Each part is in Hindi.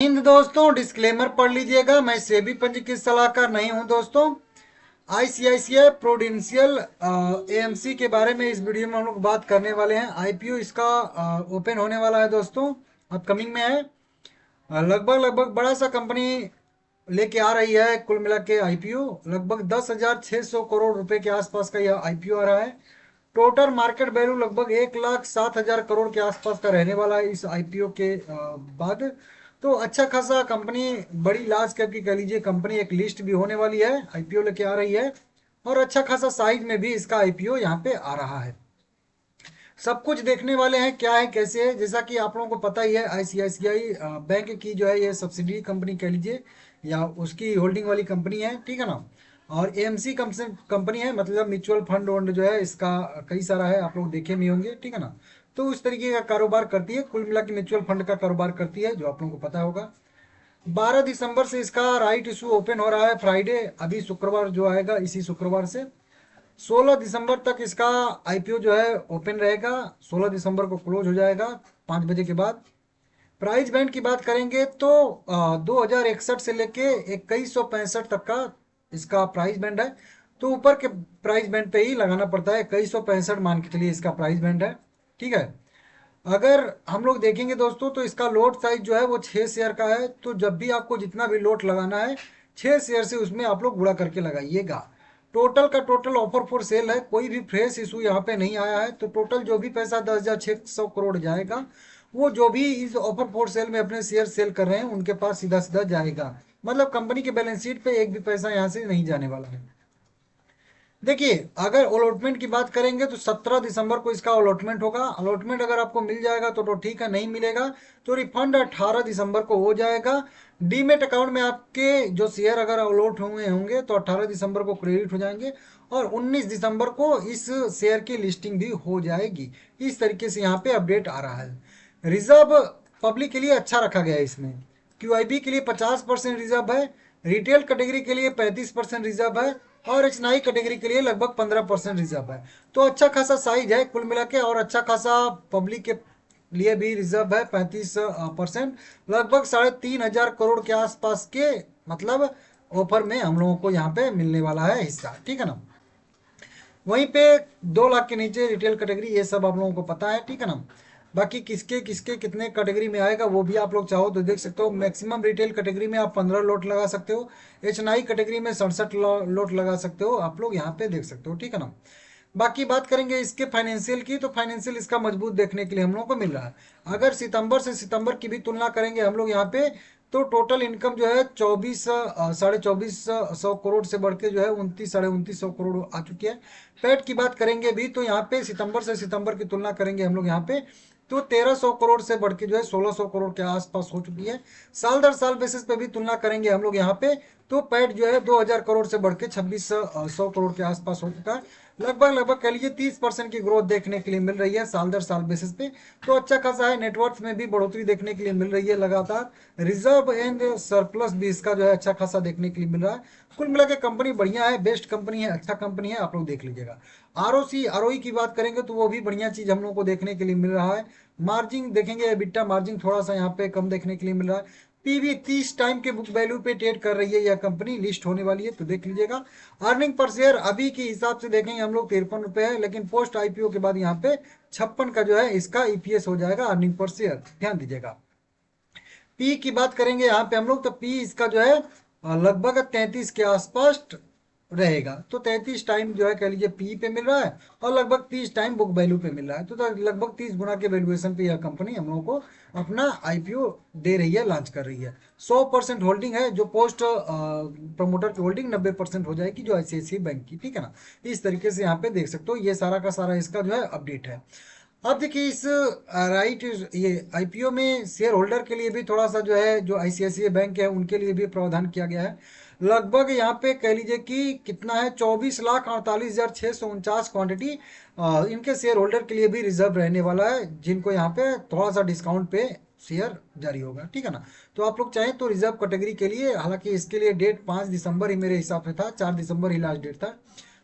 हिंद दोस्तों, डिस्क्लेमर पढ़ लीजिएगा। मैं सेबी पंजीकृत सलाहकार नहीं हूं दोस्तों। आईसीआईसीआई प्रूडेंशियल एएमसी के बारे में इस वीडियो में हम लोग बात करने वाले हैं। आईपीओ इसका ओपन होने वाला है दोस्तों, अपकमिंग में है। लगभग लगभग बड़ा सा कंपनी लेके आ रही है। कुल मिला के आईपीओ लगभग 10,600 करोड़ रुपए के आसपास का यह आईपीओ आ रहा है। टोटल मार्केट वैल्यू लगभग 1,07,000 करोड़ के आसपास का रहने वाला है इस आईपीओ के बाद। तो अच्छा खासा कंपनी, बड़ी लार्ज कैप की कह लीजिए कंपनी, एक लिस्ट भी होने वाली है, आईपीओ लेके आ रही है। और अच्छा खासा साइज में भी इसका आईपीओ यहाँ पे आ रहा है। सब कुछ देखने वाले हैं क्या है कैसे है। जैसा कि आप लोगों को पता ही है, आईसीआईसीआई बैंक की जो है ये सब्सिडी कंपनी कह लीजिए या उसकी होल्डिंग वाली कंपनी है, ठीक है ना। और एएमसी कंपनी है, मतलब म्यूचुअल फंड वंड जो है इसका कई सारा है, आप लोग देखे भी होंगे, ठीक है ना। तो उस तरीके का कारोबार करती है, कुल मिला के म्यूचुअल फंड का कारोबार करती है, जो आप लोगों को पता होगा। 12 दिसंबर से इसका राइट इशू ओपन हो रहा है, फ्राइडे, अभी शुक्रवार जो आएगा इसी शुक्रवार से 16 दिसंबर तक इसका आईपीओ जो है ओपन रहेगा। 16 दिसंबर को क्लोज हो जाएगा 5 बजे के बाद। प्राइस बैंड की बात करेंगे तो 2061 से लेके 2165 तक का इसका प्राइस बैंड है। तो ऊपर के प्राइस बैंड पे ही लगाना पड़ता है, 2165 मान के चलिए इसका प्राइस बैंड है, ठीक है। अगर हम लोग देखेंगे दोस्तों तो इसका लोट साइज जो है वो 6 शेयर का है। तो जब भी आपको जितना भी लोट लगाना है 6 शेयर से उसमें आप लोग गुणा करके लगाइएगा। टोटल का टोटल ऑफर फॉर सेल है, कोई भी फ्रेश इशू यहाँ पे नहीं आया है। तो टोटल जो भी पैसा 10,600 करोड़ जाएगा, वो जो भी इस ऑफर फॉर सेल में अपने शेयर सेल कर रहे हैं उनके पास सीधा सीधा जाएगा। मतलब कंपनी के बैलेंस शीट पे एक भी पैसा यहाँ से नहीं जाने वाला है। देखिए, अगर अलॉटमेंट की बात करेंगे तो 17 दिसंबर को इसका अलॉटमेंट होगा। अलॉटमेंट अगर आपको मिल जाएगा तो ठीक है, नहीं मिलेगा तो रिफंड 18 दिसंबर को हो जाएगा। डीमेट अकाउंट में आपके जो शेयर अगर अलॉट हुए होंगे तो 18 दिसंबर को क्रेडिट हो जाएंगे और 19 दिसंबर को इस शेयर की लिस्टिंग भी हो जाएगी। इस तरीके से यहाँ पे अपडेट आ रहा है। रिजर्व पब्लिक के लिए अच्छा रखा गया है इसमें। क्यूआईबी के लिए 50% रिजर्व है, रिटेल कैटेगरी के लिए 35% रिजर्व है और एचनाई कैटेगरी के लिए लगभग 15% रिजर्व है। तो अच्छा खासा साइज है कुल मिला के। और अच्छा खासा पब्लिक के लिए भी रिजर्व है 35%। लगभग 3,500 करोड़ के आसपास के मतलब ऑफर में हम लोगों को यहाँ पे मिलने वाला है हिस्सा, ठीक है ना। वहीं पे 2 लाख के नीचे रिटेल कैटेगरी, ये सब आप लोगों को पता है, ठीक है ना। बाकी किसके किसके कितने कैटेगरी में आएगा वो भी आप लोग चाहो तो देख सकते हो। मैक्सिमम रिटेल कैटेगरी में आप 15 लोट लगा सकते हो, एचएनआई कैटेगरी में 67 लोट लगा सकते हो, आप लोग यहाँ पे देख सकते हो, ठीक है ना। बाकी बात करेंगे इसके फाइनेंशियल की, तो फाइनेंशियल इसका मजबूत देखने के लिए हम लोगों को मिल रहा है। अगर सितंबर से सितंबर की भी तुलना करेंगे हम लोग यहाँ पे, तो टोटल इनकम जो है 24,500 करोड़ से बढ़ के जो है 29,500 करोड़ आ चुकी है। पैट की बात करेंगे भी तो यहाँ पे सितंबर से सितंबर की तुलना करेंगे हम लोग यहाँ पे, तो 1,300 करोड़ से बढ़ के जो है 1,600 करोड़ के आसपास हो चुकी है। साल दर साल बेसिस पे भी तुलना करेंगे हम लोग यहाँ पे, तो पैट जो है 2,000 करोड़ से बढ़ के 2,600 करोड़ के आसपास हो चुका है। लगभग लगभग कह लीजिए 30% की ग्रोथ देखने के लिए मिल रही है साल दर साल बेसिस पे। तो अच्छा खासा है। नेटवर्थ में भी बढ़ोतरी देखने के लिए मिल रही है लगातार। रिजर्व एंड सरप्लस भी इसका जो है अच्छा खासा देखने के लिए मिल रहा है। कुल मिला के कंपनी बढ़िया है, बेस्ट कंपनी है, अच्छा कंपनी है, आप लोग देख लीजिएगा। आरओसी आरओई की बात करेंगे तो वो भी बढ़िया चीज हम लोग को देखने के लिए मिल रहा है। मार्जिन देखेंगे, एबिटा मार्जिन थोड़ा सा यहाँ पे कम देखने के लिए मिल रहा है। पीवी 30 टाइम के बुक वैल्यू पे ट्रेड कर रही है यह कंपनी, लिस्ट होने वाली है तो देख लीजिएगा। अर्निंग पर शेयर अभी के हिसाब से देखेंगे हम लोग 53 रुपए है, लेकिन पोस्ट आईपीओ के बाद यहाँ पे 56 का जो है इसका ईपीएस हो जाएगा, अर्निंग पर शेयर, ध्यान दीजिएगा। पी की बात करेंगे यहाँ पे हम लोग, तो पी इसका जो है लगभग 33 के आसपास रहेगा। तो 33 टाइम जो है कह लीजिए पी पे मिल रहा है और लगभग 30 टाइम बुक वैल्यू पे मिल रहा है। तो लगभग 30 गुना के वैल्यूएशन पे यह कंपनी हम लोगों को अपना आईपीओ दे रही है, लॉन्च कर रही है। 100% होल्डिंग है, जो पोस्ट प्रमोटर की होल्डिंग 90% हो जाएगी जो आईसीआईसीआई बैंक की, ठीक है ना। इस तरीके से यहाँ पे देख सकते हो, ये सारा का सारा इसका जो है अपडेट है। अब देखिए इस राइट ये आईपीओ में शेयर होल्डर के लिए भी थोड़ा सा जो है, जो आईसीआईसीआई बैंक है उनके लिए भी प्रावधान किया गया है। लगभग यहाँ पे कह लीजिए कि कितना है, 24,48,649 क्वांटिटी इनके शेयर होल्डर के लिए भी रिजर्व रहने वाला है, जिनको यहाँ पे थोड़ा सा डिस्काउंट पे शेयर जारी होगा, ठीक है ना। तो आप लोग चाहें तो रिजर्व कैटेगरी के लिए, हालांकि इसके लिए डेट 5 दिसंबर ही मेरे हिसाब से था, 4 दिसंबर ही लास्ट डेट था,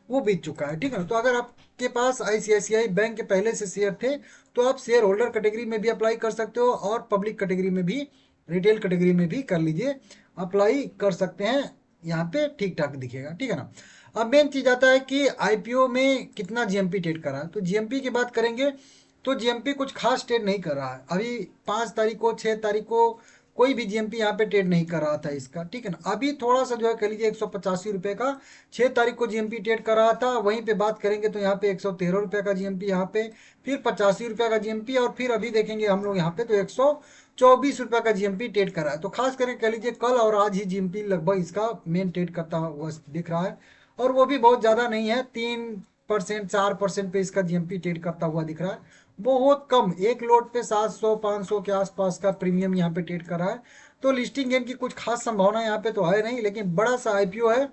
वो बीत चुका है, ठीक है ना। तो अगर आपके पास आईसीआईसीआई बैंक के पहले से शेयर थे तो आप शेयर होल्डर कैटेगरी में भी अप्लाई कर सकते हो और पब्लिक कैटेगरी में भी रिटेल कैटेगरी में भी कर लीजिए, अप्लाई कर सकते हैं, यहाँ पे ठीक ठाक दिखेगा, ठीक है ना। अब मेन चीज आता है कि आईपीओ में कितना जीएमपी ट्रेड कर रहा है। तो जीएमपी की बात करेंगे तो जीएमपी कुछ खास ट्रेड नहीं कर रहा है अभी। 5 तारीख को, 6 तारीख को कोई भी जीएमपी यहाँ पे ट्रेड नहीं कर रहा था इसका, ठीक है ना। अभी थोड़ा सा जो है कह लीजिए 185 रुपये का 6 तारीख को जीएमपी ट्रेड कर रहा था। वहीं पे बात करेंगे तो यहाँ पे 113 रुपये का जीएमपी, यहाँ पे फिर 85 रुपये का जीएमपी, और फिर अभी देखेंगे हम लोग यहाँ पे तो 124 रुपये का जीएमपी ट्रेड कर रहा है। तो खास करके कह लीजिए कल और आज ही जीएमपी लगभग इसका मेन ट्रेड करता हुआ दिख रहा है, और वो भी बहुत ज़्यादा नहीं है, 3% 4% पे इसका जीएमपी ट्रेड करता हुआ दिख रहा है। बहुत कम, एक लोड पे 700 500 के आसपास का प्रीमियम यहाँ पे ट्रेड कर रहा है। तो लिस्टिंग गेन की कुछ खास संभावना यहाँ पे तो है नहीं, लेकिन बड़ा सा आईपीओ है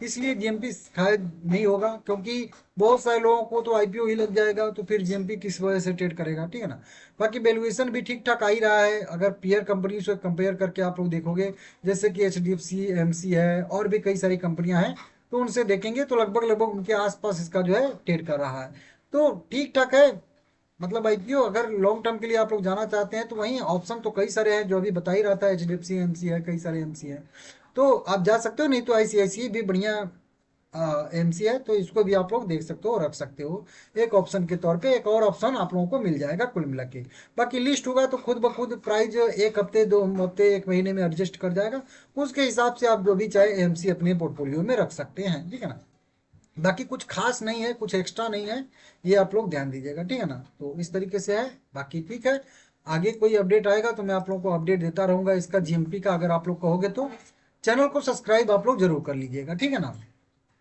इसलिए जीएमपी शायद नहीं होगा, क्योंकि बहुत सारे लोगों को तो आईपीओ ही लग जाएगा, तो फिर जीएमपी किस वजह से ट्रेड करेगा, ठीक है ना। बाकी वैल्यूएशन भी ठीक ठाक आ ही रहा है, अगर पीयर कंपनी से कंपेयर करके आप लोग देखोगे, जैसे कि एचडीएफसी, एमसी है, और भी कई सारी कंपनियां हैं, तो उनसे देखेंगे तो लगभग लगभग उनके आसपास इसका जो है ट्रेड कर रहा है। तो ठीक ठाक है। मतलब आईपीओ अगर लॉन्ग टर्म के लिए आप लोग जाना चाहते हैं तो वहीं ऑप्शन तो कई सारे हैं, जो अभी बता ही रहा था, एचडीएफसी एमसी है, कई सारे एमसी है, तो आप जा सकते हो। नहीं तो आईसीआईसीआई भी बढ़िया एमसी है, तो इसको भी आप लोग देख सकते हो, रख सकते हो एक ऑप्शन के तौर पे। एक और ऑप्शन आप लोगों को मिल जाएगा कुल मिला के। बाकी लिस्ट होगा तो खुद ब खुद प्राइस 1 हफ्ते 2 हफ्ते 1 महीने में एडजस्ट कर जाएगा, उसके हिसाब से आप जो भी चाहे एमसी अपने पोर्टफोलियो में रख सकते हैं, ठीक है ना। बाकी कुछ खास नहीं है, कुछ एक्स्ट्रा नहीं है, ये आप लोग ध्यान दीजिएगा, ठीक है ना। तो इस तरीके से है, बाकी ठीक है। आगे कोई अपडेट आएगा तो मैं आप लोगों को अपडेट देता रहूंगा इसका जीएमपी का। अगर आप लोग कहोगे तो चैनल को सब्सक्राइब आप लोग जरूर कर लीजिएगा, ठीक है ना।